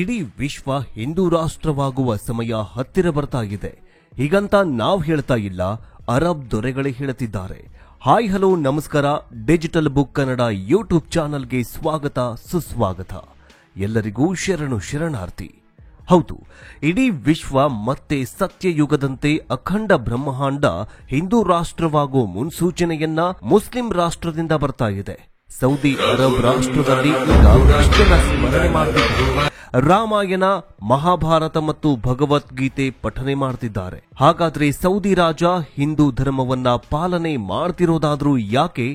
ಇಡೀ ವಿಶ್ವ ಹಿಂದೂ ರಾಷ್ಟ್ರವಾಗುವ ಸಮಯ ಹತ್ತಿರ ಬರ್ತಾ ಇದೆ. ಹೀಗಂತ ನಾವು ಹೇಳ್ತಾ ಇಲ್ಲ, ಅರಬ್ ದೊರೆಗಳೇ ಹೇಳುತ್ತಿದ್ದಾರೆ. ಹಾಯ್ ಹಲೋ ನಮಸ್ಕಾರ. ಡಿಜಿಟಲ್ ಬುಕ್ ಕನ್ನಡ ಯೂಟ್ಯೂಬ್ ಚಾನಲ್ಗೆ ಸ್ವಾಗತ ಸುಸ್ವಾಗತ. ಎಲ್ಲರಿಗೂ ಶರಣಾರ್ಥಿ. ಹೌದು, ಇಡೀ ವಿಶ್ವ ಮತ್ತೆ ಸತ್ಯಯುಗದಂತೆ ಅಖಂಡ ಬ್ರಹ್ಮಾಂಡ ಹಿಂದೂ ರಾಷ್ಟ್ರವಾಗುವ ಮುನ್ಸೂಚನೆಯನ್ನ ಮುಸ್ಲಿಂ ರಾಷ್ಟ್ರದಿಂದ ಬರ್ತಾ ಇದೆ. ಸೌದಿ ಅರಬ್ ರಾಷ್ಟ್ರದಲ್ಲಿ ಈಗ ಇಷ್ಟೆಲ್ಲ ಸ್ಮರಣೆ ಮಾಡ್ತಿದ್ದಾರೆ. ರಾಮಾಯಣ, ಮಹಾಭಾರತ ಮತ್ತು ಭಗವದ್ಗೀತೆ ಪಠನೆ ಮಾಡ್ತಿದ್ದಾರೆ. ಹಾಗಾದ್ರೆ ಸೌದಿ ರಾಜ ಹಿಂದೂ ಧರ್ಮವನ್ನ ಪಾಲನೆ ಮಾಡ್ತಿರೋದಾದ್ರೂ ಯಾಕೆ?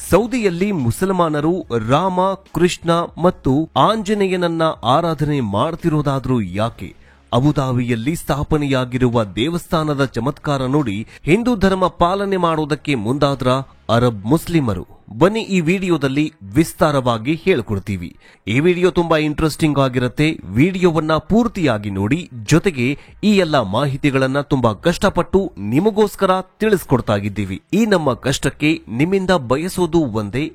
ಸೌದಿಯಲ್ಲಿ ಮುಸಲ್ಮಾನರು ರಾಮ, ಕೃಷ್ಣ ಮತ್ತು ಆಂಜನೇಯನನ್ನ ಆರಾಧನೆ ಮಾಡ್ತಿರೋದಾದ್ರೂ ಯಾಕೆ? ಅಬುಧಾಬಿಯಲ್ಲಿ ಸ್ಥಾಪನೆಯಾಗಿರುವ ದೇವಸ್ಥಾನದ ಚಮತ್ಕಾರ ನೋಡಿ ಹಿಂದೂ ಧರ್ಮ ಪಾಲನೆ ಮಾಡೋದಕ್ಕೆ ಮುಂದಾದ್ರ ಅರಬ್ ಮುಸ್ಲಿಮರು. ಬನ್ನಿ ಈ ವಿಡಿಯೋದಲ್ಲಿ ವಿಸ್ತಾರವಾಗಿ ಹೇಳ್ಕೊಡ್ತೀವಿ. ಈ ವಿಡಿಯೋ ತುಂಬಾ ಇಂಟ್ರೆಸ್ಟಿಂಗ್ ಆಗಿರುತ್ತೆ. ವಿಡಿಯೋವನ್ನ ಪೂರ್ತಿಯಾಗಿ ನೋಡಿ. ಜೊತೆಗೆ ಈ ಎಲ್ಲ ಮಾಹಿತಿಗಳನ್ನ ತುಂಬಾ ಕಷ್ಟಪಟ್ಟು ನಿಮಗೋಸ್ಕರ ತಿಳಿಸ್ಕೊಡ್ತಾ ಇದ್ದೀವಿ. ಈ ನಮ್ಮ ಕಷ್ಟಕ್ಕೆ ನಿಮ್ಮಿಂದ ಬಯಸೋದು ಒಂದೇ,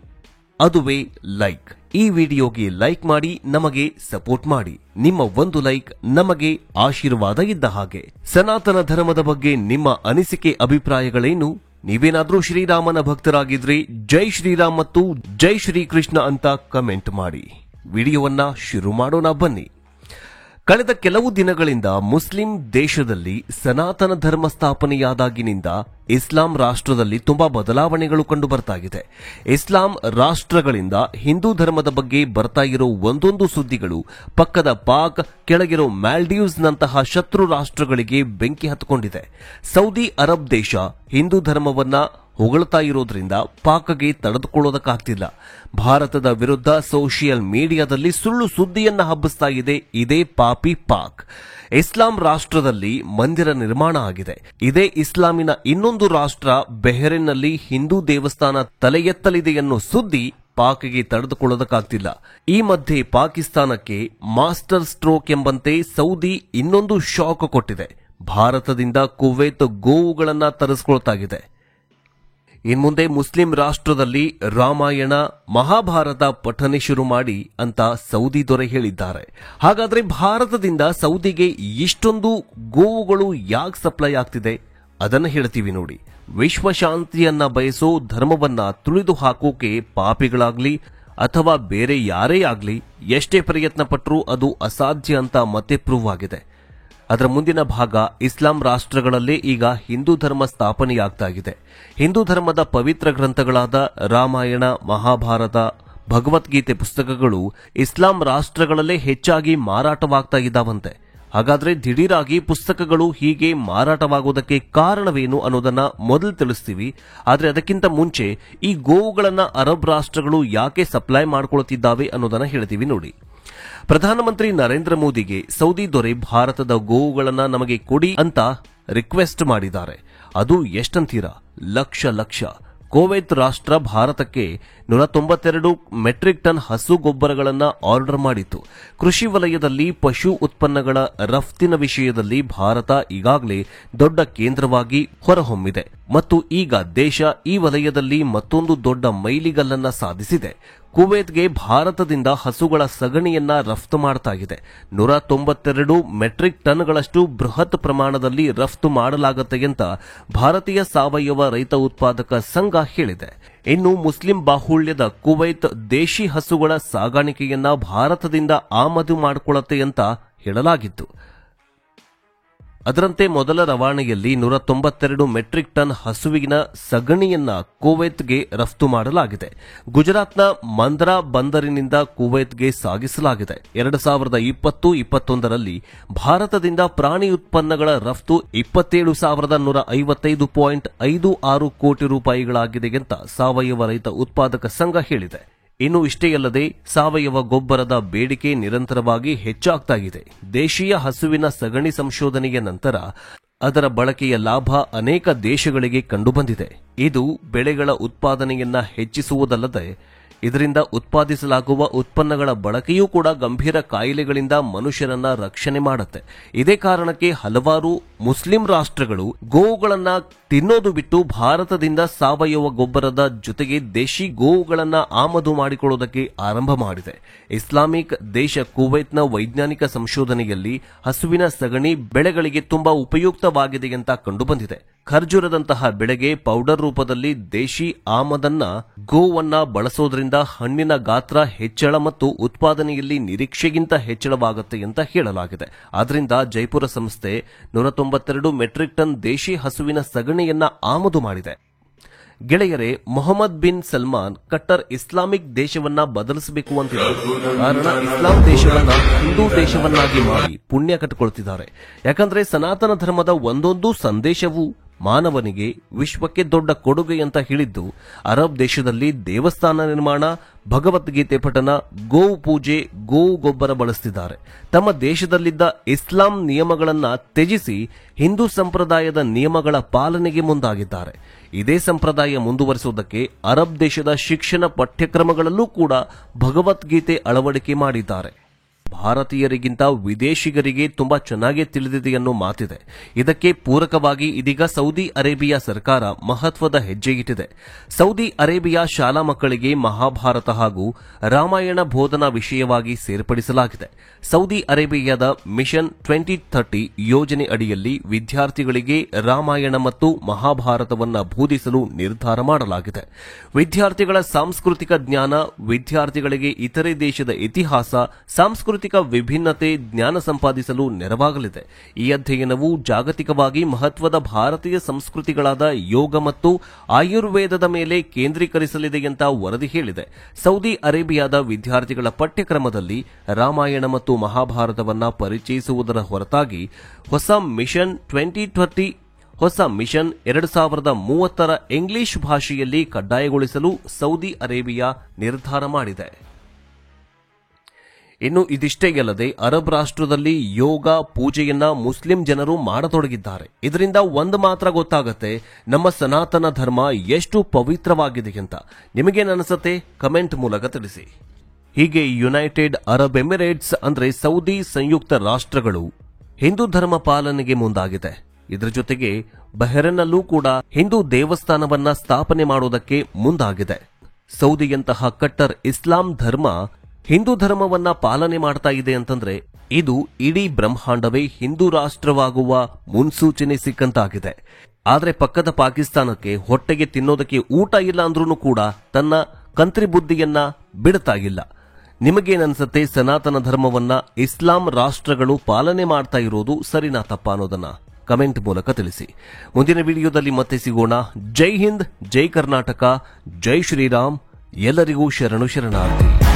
ಅದುವೇ ಲೈಕ್. ಈ ವಿಡಿಯೋಗೆ ಲೈಕ್ ಮಾಡಿ ನಮಗೆ ಸಪೋರ್ಟ್ ಮಾಡಿ. ನಿಮ್ಮ ಒಂದು ಲೈಕ್ ನಮಗೆ ಆಶೀರ್ವಾದ ಇದ್ದ ಹಾಗೆ. ಸನಾತನ ಧರ್ಮದ ಬಗ್ಗೆ ನಿಮ್ಮ ಅನಿಸಿಕೆ ಅಭಿಪ್ರಾಯಗಳೇನು? ನೀವೇನಾದ್ರೂ ಶ್ರೀರಾಮನ ಭಕ್ತರಾಗಿದ್ರೆ ಜೈ ಶ್ರೀರಾಮ್ ಮತ್ತು ಜೈ ಶ್ರೀಕೃಷ್ಣ ಅಂತ ಕಮೆಂಟ್ ಮಾಡಿ. ವಿಡಿಯೋವನ್ನ ಶುರು ಮಾಡೋಣ ಬನ್ನಿ. ಕಳೆದ ಕೆಲವು ದಿನಗಳಿಂದ ಮುಸ್ಲಿಂ ದೇಶದಲ್ಲಿ ಸನಾತನ ಧರ್ಮ ಸ್ಥಾಪನೆಯಾದಾಗಿನಿಂದ ಇಸ್ಲಾಂ ರಾಷ್ಟ್ರದಲ್ಲಿ ತುಂಬಾ ಬದಲಾವಣೆಗಳು ಕಂಡು ಬರ್ತಾ ಇದೆ. ಇಸ್ಲಾಂ ರಾಷ್ಟ್ರಗಳಿಂದ ಹಿಂದೂ ಧರ್ಮದ ಬಗ್ಗೆ ಬರ್ತಾ ಇರೋ ಒಂದೊಂದು ಸುದ್ದಿಗಳು ಪಕ್ಕದ ಪಾಕ್, ಕೆಳಗಿರೋ ಮಾಲ್ಡೀವ್ಸ್ ನಂತಹ ಶತ್ರು ರಾಷ್ಟ್ರಗಳಿಗೆ ಬೆಂಕಿ ಹತ್ತಿಕೊಂಡಿದೆ. ಸೌದಿ ಅರಬ್ ದೇಶ ಹಿಂದೂ ಧರ್ಮವನ್ನ ಹೊಗಳ್ತಾ ಇರೋದ್ರಿಂದ ಪಾಕ್ಗೆ ತಡೆದುಕೊಳ್ಳೋದಕ್ಕಾಗ್ತಿಲ್ಲ. ಭಾರತದ ವಿರುದ್ಧ ಸೋಷಿಯಲ್ ಮೀಡಿಯಾದಲ್ಲಿ ಸುಳ್ಳು ಸುದ್ದಿಯನ್ನ ಹಬ್ಬಿಸ್ತಾ ಇದೆ ಇದೇ ಪಾಪಿ ಪಾಕ್. ಇಸ್ಲಾಂ ರಾಷ್ಟ್ರದಲ್ಲಿ ಮಂದಿರ ನಿರ್ಮಾಣ ಆಗಿದೆ. ಇದೇ ಇಸ್ಲಾಮಿನ ಇನ್ನೊಂದು ರಾಷ್ಟ್ರ ಬೆಹರೇನ್ನಲ್ಲಿ ಹಿಂದೂ ದೇವಸ್ಥಾನ ತಲೆ ಎತ್ತಲಿದೆ ಎನ್ನೋ ಸುದ್ದಿ ಪಾಕ್ಗೆ ತಡೆದುಕೊಳ್ಳೋದಕ್ಕಾಗ್ತಿಲ್ಲ. ಈ ಮಧ್ಯೆ ಪಾಕಿಸ್ತಾನಕ್ಕೆ ಮಾಸ್ಟರ್ ಸ್ಟ್ರೋಕ್ ಎಂಬಂತೆ ಸೌದಿ ಇನ್ನೊಂದು ಶಾಕ್ ಕೊಟ್ಟಿದೆ. ಭಾರತದಿಂದ ಕುವೈತ್ ಗೋವುಗಳನ್ನ ತರಿಸಿಕೊಳ್ತಾಗಿದೆ. ಇನ್ಮುಂದೆ ಮುಸ್ಲಿಂ ರಾಷ್ಟ್ರದಲ್ಲಿ ರಾಮಾಯಣ, ಮಹಾಭಾರತ ಪಠನೆ ಶುರು ಮಾಡಿ ಅಂತ ಸೌದಿ ದೊರೆ ಹೇಳಿದ್ದಾರೆ. ಹಾಗಾದ್ರೆ ಭಾರತದಿಂದ ಸೌದಿಗೆ ಇಷ್ಟೊಂದು ಗೋವುಗಳು ಯಾಕೆ ಸಪ್ಲೈ ಆಗ್ತಿದೆ? ಅದನ್ನ ಹೇಳ್ತೀವಿ ನೋಡಿ. ವಿಶ್ವಶಾಂತಿಯನ್ನ ಬಯಸೋ ಧರ್ಮವನ್ನ ತುಳಿದು ಹಾಕೋಕೆ ಪಾಪಿಗಳಾಗ್ಲಿ ಅಥವಾ ಬೇರೆ ಯಾರೇ ಆಗ್ಲಿ ಎಷ್ಟೇ ಪ್ರಯತ್ನ ಪಟ್ಟರೂ ಅದು ಅಸಾಧ್ಯ ಅಂತ ಮತ್ತೆ ಪ್ರೂವ್ ಆಗಿದೆ. ಅದರ ಮುಂದಿನ ಭಾಗ ಇಸ್ಲಾಂ ರಾಷ್ಟ್ರಗಳಲ್ಲೇ ಈಗ ಹಿಂದೂ ಧರ್ಮ ಸ್ಥಾಪನೆಯಾಗ್ತಾ ಇದೆ. ಹಿಂದೂ ಧರ್ಮದ ಪವಿತ್ರ ಗ್ರಂಥಗಳಾದ ರಾಮಾಯಣ, ಮಹಾಭಾರತ, ಭಗವದ್ಗೀತೆ ಪುಸ್ತಕಗಳು ಇಸ್ಲಾಂ ರಾಷ್ಟ್ರಗಳಲ್ಲೇ ಹೆಚ್ಚಾಗಿ ಮಾರಾಟವಾಗ್ತಾ ಇದ್ದಾವಂತೆ. ಹಾಗಾದ್ರೆ ದಿಢೀರಾಗಿ ಪುಸ್ತಕಗಳು ಹೀಗೆ ಮಾರಾಟವಾಗೋದಕ್ಕೆ ಕಾರಣವೇನು ಅನ್ನೋದನ್ನ ಮೊದಲು ತಿಳಿಸ್ತೀವಿ. ಆದ್ರೆ ಅದಕ್ಕಿಂತ ಮುಂಚೆ ಈ ಗೋವುಗಳನ್ನ ಅರಬ್ ರಾಷ್ಟ್ರಗಳು ಯಾಕೆ ಸಪ್ಲೈ ಮಾಡ್ಕೊಳ್ತಿದ್ದಾವೆ ಅನ್ನೋದನ್ನ ಹೇಳ್ತೀವಿ ನೋಡಿ. ಪ್ರಧಾನಮಂತ್ರಿ ನರೇಂದ್ರ ಮೋದಿಗೆ ಸೌದಿ ದೊರೆ ಭಾರತದ ಗೋವುಗಳನ್ನ ನಮಗೆ ಕೊಡಿ ಅಂತ ರಿಕ್ವೆಸ್ಟ್ ಮಾಡಿದ್ದಾರೆ. ಅದು ಎಷ್ಟಂತೀರಾ? ಲಕ್ಷ. ಕುವೈತ್ ರಾಷ್ಟ್ರ ಭಾರತಕ್ಕೆ 192 ಮೆಟ್ರಿಕ್ ಟನ್ ಹಸು ಗೊಬ್ಬರಗಳನ್ನು ಆರ್ಡರ್ ಮಾಡಿತ್ತು. ಕೃಷಿ ವಲಯದಲ್ಲಿ ಪಶು ಉತ್ಪನ್ನಗಳ ರಫ್ತಿನ ವಿಷಯದಲ್ಲಿ ಭಾರತ ಈಗಾಗಲೇ ದೊಡ್ಡ ಕೇಂದ್ರವಾಗಿ ಹೊರಹೊಮ್ಮಿದೆ ಮತ್ತು ಈಗ ದೇಶ ಈ ವಲಯದಲ್ಲಿ ಮತ್ತೊಂದು ದೊಡ್ಡ ಮೈಲಿಗಲ್ಲನ್ನ ಸಾಧಿಸಿದೆ. ಕುವೈತ್ಗೆ ಭಾರತದಿಂದ ಹಸುಗಳ ಸಗಣಿಯನ್ನ ರಫ್ತು ಮಾಡ್ತಾ ಇದೆ. 192 ಮೆಟ್ರಿಕ್ ಟನ್ಗಳಷ್ಟು ಬೃಹತ್ ಪ್ರಮಾಣದಲ್ಲಿ ರಫ್ತು ಮಾಡಲಾಗುತ್ತೆ ಅಂತ ಭಾರತೀಯ ಸಾವಯವ ರೈತ ಉತ್ಪಾದಕ ಸಂಘ ಹೇಳಿದೆ. ಇನ್ನು ಮುಸ್ಲಿಂ ಬಾಹುಳ್ಯದ ಕುವೈತ್ ದೇಶಿ ಹಸುಗಳ ಸಾಗಾಣಿಕೆಯನ್ನ ಭಾರತದಿಂದ ಆಮದು ಮಾಡಿಕೊಳ್ಳುತ್ತೆ ಅಂತ ಹೇಳಲಾಗಿತ್ತು. ಅದರಂತೆ ಮೊದಲ ರವಾನೆಯಲ್ಲಿ 192 ಮೆಟ್ರಿಕ್ ಟನ್ ಹಸುವಿನ ಸಗಣಿಯನ್ನ ಕುವೈತ್ಗೆ ರಫ್ತು ಮಾಡಲಾಗಿದೆ. ಗುಜರಾತ್ನ ಮಂದ್ರಾ ಬಂದರಿನಿಂದ ಕುವೈತ್ಗೆ ಸಾಗಿಸಲಾಗಿದೆ. 2020-21ರಲ್ಲಿ ಭಾರತದಿಂದ ಪ್ರಾಣಿ ಉತ್ಪನ್ನಗಳ ರಫ್ತು 27,155.56 ಕೋಟಿ ರೂಪಾಯಿಗಳಾಗಿದೆ ಅಂತ ಸಾವಯವ ರೈತ ಉತ್ಪಾದಕ ಸಂಘ ಹೇಳಿದೆ. ಇನ್ನು ಇಷ್ಟೇ ಅಲ್ಲದೆ ಸಾವಯವ ಗೊಬ್ಬರದ ಬೇಡಿಕೆ ನಿರಂತರವಾಗಿ ಹೆಚ್ಚಾಗ್ತಾ ಇದೆ. ದೇಶೀಯ ಹಸುವಿನ ಸಗಣಿ ಸಂಶೋಧನೆಯ ನಂತರ ಅದರ ಬಳಕೆಯ ಲಾಭ ಅನೇಕ ದೇಶಗಳಿಗೆ ಕಂಡುಬಂದಿದೆ. ಇದು ಬೆಳೆಗಳ ಉತ್ಪಾದನೆಯನ್ನ ಹೆಚ್ಚಿಸುವುದಲ್ಲದೆ ಇದರಿಂದ ಉತ್ಪಾದಿಸಲಾಗುವ ಉತ್ಪನ್ನಗಳ ಬಳಕೆಯೂ ಕೂಡ ಗಂಭೀರ ಕಾಯಿಲೆಗಳಿಂದ ಮನುಷ್ಯರನ್ನ ರಕ್ಷಣೆ ಮಾಡುತ್ತೆ. ಇದೇ ಕಾರಣಕ್ಕೆ ಹಲವಾರು ಮುಸ್ಲಿಂ ರಾಷ್ಟ್ರಗಳು ಗೋವುಗಳನ್ನ ತಿನ್ನೋದು ಬಿಟ್ಟು ಭಾರತದಿಂದ ಸಾವಯವ ಗೊಬ್ಬರದ ಜೊತೆಗೆ ದೇಶಿ ಗೋವುಗಳನ್ನ ಆಮದು ಮಾಡಿಕೊಳ್ಳುವುದಕ್ಕೆ ಆರಂಭ ಮಾಡಿದೆ. ಇಸ್ಲಾಮಿಕ್ ದೇಶ ಕುವೈತ್ನ ವೈಜ್ಞಾನಿಕ ಸಂಶೋಧನೆಯಲ್ಲಿ ಹಸುವಿನ ಸಗಣಿ ಬೆಳೆಗಳಿಗೆ ತುಂಬಾ ಉಪಯುಕ್ತವಾಗಿದೆ ಅಂತ ಕಂಡುಬಂದಿದೆ. ಖರ್ಜೂರದಂತಹ ಬೆಳೆಗೆ ಪೌಡರ್ ರೂಪದಲ್ಲಿ ದೇಶಿ ಆಮದನ್ನ ಗೋವನ್ನ ಬಳಸೋದ್ರಿಂದ ಹಣ್ಣಿನ ಗಾತ್ರ ಹೆಚ್ಚಳ ಮತ್ತು ಉತ್ಪಾದನೆಯಲ್ಲಿ ನಿರೀಕ್ಷೆಗಿಂತ ಹೆಚ್ಚಳವಾಗುತ್ತೆ ಅಂತ ಹೇಳಲಾಗಿದೆ. ಆದ್ದರಿಂದ ಜೈಪುರ ಸಂಸ್ಥೆ 192 ಮೆಟ್ರಿಕ್ ಟನ್ ದೇಶಿ ಹಸುವಿನ ಸಗಣಿಯನ್ನ ಆಮದು ಮಾಡಿದೆ. ಗೆಳೆಯರೇ, ಮೊಹಮ್ಮದ್ ಬಿನ್ ಸಲ್ಮಾನ್ ಕಟ್ಟರ್ ಇಸ್ಲಾಮಿಕ್ ದೇಶವನ್ನ ಬದಲಿಸಬೇಕು ಅಂತಿದೆ. ಕಾರಣ ಇಸ್ಲಾಂ ದೇಶವನ್ನ ಹಿಂದೂ ದೇಶವನ್ನಾಗಿ ಮಾಡಿ ಪುಣ್ಯ ಕಟ್ಟಿಕೊಳ್ತಿದ್ದಾರೆ. ಯಾಕಂದ್ರೆ ಸನಾತನ ಧರ್ಮದ ಒಂದೊಂದು ಸಂದೇಶವು ಮಾನವನಿಗೆ ವಿಶ್ವಕ್ಕೆ ದೊಡ್ಡ ಕೊಡುಗೆ ಅಂತ ಹೇಳಿದ್ದು ಅರಬ್ ದೇಶದಲ್ಲಿ ದೇವಸ್ಥಾನ ನಿರ್ಮಾಣ, ಭಗವದ್ಗೀತೆ ಪಠನ, ಗೋವು ಪೂಜೆ, ಗೋವು ಗೊಬ್ಬರ ಬಳಸ್ತಿದ್ದಾರೆ. ತಮ್ಮ ದೇಶದಲ್ಲಿದ್ದ ಇಸ್ಲಾಂ ನಿಯಮಗಳನ್ನ ತ್ಯಜಿಸಿ ಹಿಂದೂ ಸಂಪ್ರದಾಯದ ನಿಯಮಗಳ ಪಾಲನೆಗೆ ಮುಂದಾಗಿದ್ದಾರೆ. ಇದೇ ಸಂಪ್ರದಾಯ ಮುಂದುವರಿಸುವುದಕ್ಕೆ ಅರಬ್ ದೇಶದ ಶಿಕ್ಷಣ ಪಠ್ಯಕ್ರಮಗಳಲ್ಲೂ ಕೂಡ ಭಗವದ್ಗೀತೆ ಅಳವಡಿಕೆ ಮಾಡಿದ್ದಾರೆ. ಭಾರತೀಯರಿಗಿಂತ ವಿದೇಶಿಗರಿಗೆ ತುಂಬಾ ಚೆನ್ನಾಗಿ ತಿಳಿದಿದೆ ಅನ್ನೋ ಮಾತಿದೆ. ಇದಕ್ಕೆ ಪೂರಕವಾಗಿ ಇದೀಗ ಸೌದಿ ಅರೇಬಿಯಾ ಸರ್ಕಾರ ಮಹತ್ವದ ಹೆಜ್ಜೆ ಇಟ್ಟಿದೆ. ಸೌದಿ ಅರೇಬಿಯಾ ಶಾಲಾ ಮಕ್ಕಳಿಗೆ ಮಹಾಭಾರತ ಹಾಗೂ ರಾಮಾಯಣ ಬೋಧನಾ ವಿಷಯವಾಗಿ ಸೇರ್ಪಡಿಸಲಾಗಿದೆ. ಸೌದಿ ಅರೇಬಿಯಾದ ಮಿಷನ್ 2030 ಯೋಜನೆ ಅಡಿಯಲ್ಲಿ ವಿದ್ಯಾರ್ಥಿಗಳಿಗೆ ರಾಮಾಯಣ ಮತ್ತು ಮಹಾಭಾರತವನ್ನು ಬೋಧಿಸಲು ನಿರ್ಧಾರ ಮಾಡಲಾಗಿದೆ. ವಿದ್ಯಾರ್ಥಿಗಳ ಸಾಂಸ್ಕೃತಿಕ ಜ್ಞಾನ, ವಿದ್ಯಾರ್ಥಿಗಳಿಗೆ ಇತರೆ ದೇಶದ ಇತಿಹಾಸ, ಸಾಂಸ್ಕೃತಿಕ ವಿಭಿನ್ನತೆ ಜ್ಞಾನ ಸಂಪಾದಿಸಲು ನೆರವಾಗಲಿದೆ. ಈ ಅಧ್ಯಯನವು ಜಾಗತಿಕವಾಗಿ ಮಹತ್ವದ ಭಾರತೀಯ ಸಂಸ್ಕೃತಿಗಳಾದ ಯೋಗ ಮತ್ತು ಆಯುರ್ವೇದದ ಮೇಲೆ ಕೇಂದ್ರೀಕರಿಸಲಿದೆ ಅಂತ ವರದಿ ಹೇಳಿದೆ. ಸೌದಿ ಅರೇಬಿಯಾದ ವಿದ್ಯಾರ್ಥಿಗಳ ಪಠ್ಯಕ್ರಮದಲ್ಲಿ ರಾಮಾಯಣ ಮತ್ತು ಮಹಾಭಾರತವನ್ನ ಪರಿಚಯಿಸುವುದರ ಹೊರತಾಗಿ ಹೊಸ ಮಿಷನ್ 2030 ಇಂಗ್ಲಿಷ್ ಭಾಷೆಯಲ್ಲಿ ಕಡ್ಡಾಯಗೊಳಿಸಲು ಸೌದಿ ಅರೇಬಿಯಾ ನಿರ್ಧಾರ ಮಾಡಿದೆ. ಇನ್ನು ಇದಿಷ್ಟೇ ಅಲ್ಲದೆ ಅರಬ್ ರಾಷ್ಟ್ರದಲ್ಲಿ ಯೋಗ ಪೂಜೆಯನ್ನ ಮುಸ್ಲಿಂ ಜನರು ಮಾಡತೊಡಗಿದ್ದಾರೆ. ಇದರಿಂದ ಒಂದು ಮಾತ್ರ ಗೊತ್ತಾಗುತ್ತೆ, ನಮ್ಮ ಸನಾತನ ಧರ್ಮ ಎಷ್ಟು ಪವಿತ್ರವಾಗಿದೆ ಅಂತ. ನಿಮಗೇನನ್ಸುತ್ತೆ? ಕಮೆಂಟ್ ಮೂಲಕ ತಿಳಿಸಿ. ಹೀಗೆ ಯುನೈಟೆಡ್ ಅರಬ್ ಎಮಿರೇಟ್ಸ್ ಅಂದ್ರೆ ಸೌದಿ ಸಂಯುಕ್ತ ರಾಷ್ಟ್ರಗಳು ಹಿಂದೂ ಧರ್ಮ ಪಾಲನೆಗೆ ಮುಂದಾಗಿದೆ. ಇದರ ಜೊತೆಗೆ ಬಹ್ರೇನ್ನಲ್ಲೂ ಕೂಡ ಹಿಂದೂ ದೇವಸ್ಥಾನವನ್ನ ಸ್ಥಾಪನೆ ಮಾಡುವುದಕ್ಕೆ ಮುಂದಾಗಿದೆ. ಸೌದಿಯಂತಹ ಕಟ್ಟರ್ ಇಸ್ಲಾಂ ಧರ್ಮ ಹಿಂದೂ ಧರ್ಮವನ್ನ ಪಾಲನೆ ಮಾಡ್ತಾ ಇದೆ ಅಂತಂದ್ರೆ ಇದು ಇಡೀ ಬ್ರಹ್ಮಾಂಡವೇ ಹಿಂದೂ ರಾಷ್ಟ್ರವಾಗುವ ಮುನ್ಸೂಚನೆ ಸಿಕ್ಕಂತಾಗಿದೆ. ಆದ್ರೆ ಪಕ್ಕದ ಪಾಕಿಸ್ತಾನಕ್ಕೆ ಹೊಟ್ಟೆಗೆ ತಿನ್ನೋದಕ್ಕೆ ಊಟ ಇಲ್ಲ ಅಂದ್ರೂ ಕೂಡ ತನ್ನ ಕಂತ್ರಿ ಬುದ್ಧಿಯನ್ನ ಬಿಡ್ತಾ ಇಲ್ಲ. ನಿಮಗೇನನ್ಸುತ್ತೆ? ಸನಾತನ ಧರ್ಮವನ್ನ ಇಸ್ಲಾಂ ರಾಷ್ಟ್ರಗಳು ಪಾಲನೆ ಮಾಡ್ತಾ ಇರೋದು ಸರಿನಾ ತಪ್ಪಾ ಅನ್ನೋದನ್ನ ಕಮೆಂಟ್ ಮೂಲಕ ತಿಳಿಸಿ. ಮುಂದಿನ ವಿಡಿಯೋದಲ್ಲಿ ಮತ್ತೆ ಸಿಗೋಣ. ಜೈ ಹಿಂದ್, ಜೈ ಕರ್ನಾಟಕ, ಜೈ ಶ್ರೀರಾಮ್. ಎಲ್ಲರಿಗೂ ಶರಣು ಶರಣಾರ್ಥಿ.